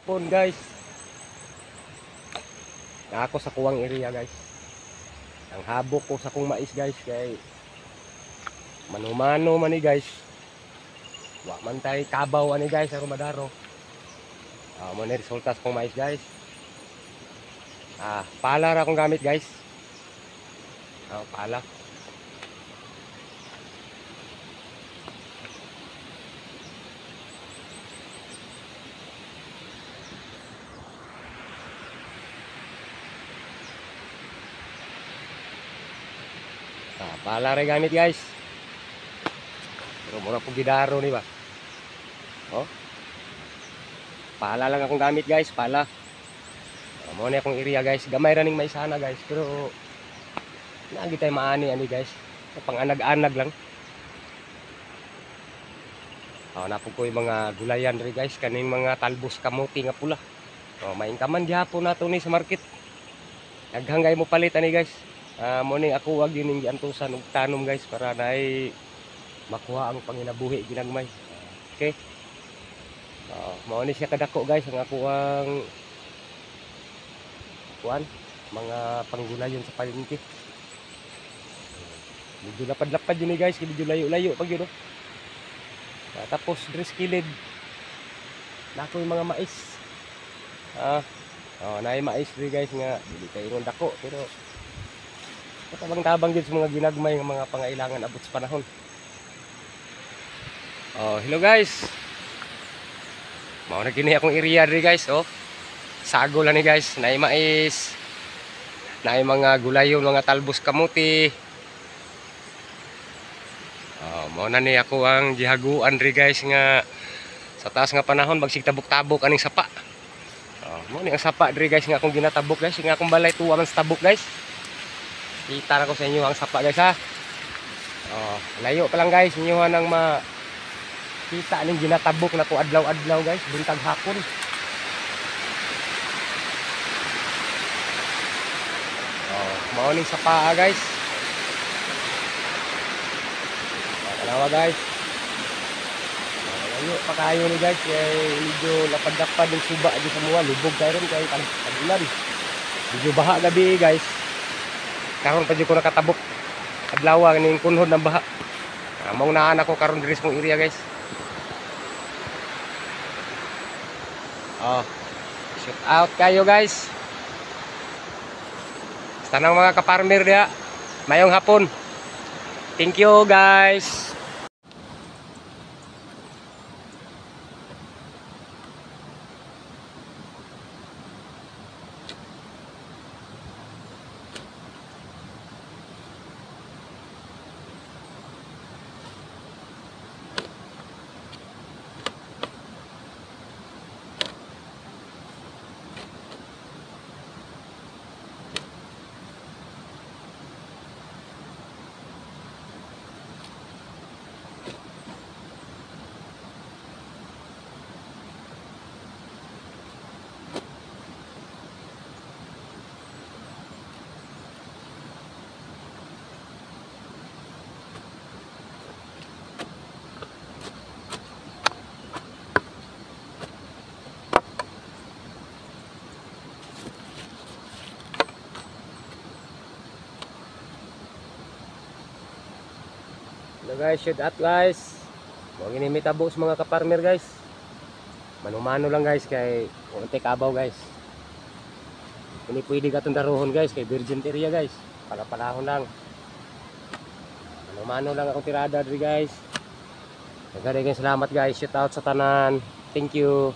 hapon guys. Na ako sa kuwang area guys. Ang habok ko sa kong mais guys kay manumano man ni guys. Wa man tay kabaw ani guys sa Rumadaro. Mo ni resulta sa kong mais guys. Pala ra akong gamit guys. Pala. Pala rin gamit guys. Pero mura po gidaro ni ba. Pala lang akong gamit guys. Pala. Mo na akong area guys. Gamay ra ning may sana guys. Pero naagi tayo maani ani guys. Sa panganag-anag lang. Napog ko yung mga gulayan rin guys. Kaning mga talbos kamuti nga pula. Maingkaman gihapon nato ni sa market. Naghangay mo palit ani guys. Morning ako wag yun yung giantusan og tanom guys para naay makuha ang panginabuhi ginagmay. Okay. Mao ni siya kadako guys ang ako ang mga panggulayon sa palengke. Medyo lapad-lapad yun guys, medyo layo-layo pag yun. Tapos dress kilid. Nako yung mga mais. Naay mais ri guys nga dili kay dako pero tabang-tabang din sa mga ginagmay ng mga pangailangan abot sa panahon. Hello guys. Mao na gini akong area diri guys. Sago lang ni guys. Naay mais. Naay mga gulayon, mga talbos kamuti. Mao na ni ako ang gihaguan diri guys nga sa taas nga panahon bagsig tabok-tabok aning sapa. Mao ni ang sapa diri guys nga akong ginatabok guys. Nga akong balay tuwa man sa tabok guys. Kita na ko sa inyo ang sapa guys ha. Layo pa lang guys inyo nang makita ning ginatabok na ko adlaw-adlaw guys, buntag hapon. Mao ning sapa guys. Kalawa guys. Layo pa kayo ni guys kay medyo lapad-lapad yung suba di sa mga lubog karon kay tag-ulan. Medyo baha gabi guys. Karon pa jud ko nakatabok adlaw ning kunhod ng baha. Mao naan ako karon diri sa kong area guys. Shout out kayo guys. Sa tanang mga ka-farmer diha. Mayong hapon. Thank you guys. Hello guys, shout out guys. Huwag inimitabo sa mga ka-farmer guys. Manumano lang guys kay unti kabaw guys. Hindi pwede katong daruhon guys kay virgin area guys. Palapalahon lang. Manumano lang akong tirada diri guys. Nagdagang salamat guys. Shout out sa tanan. Thank you.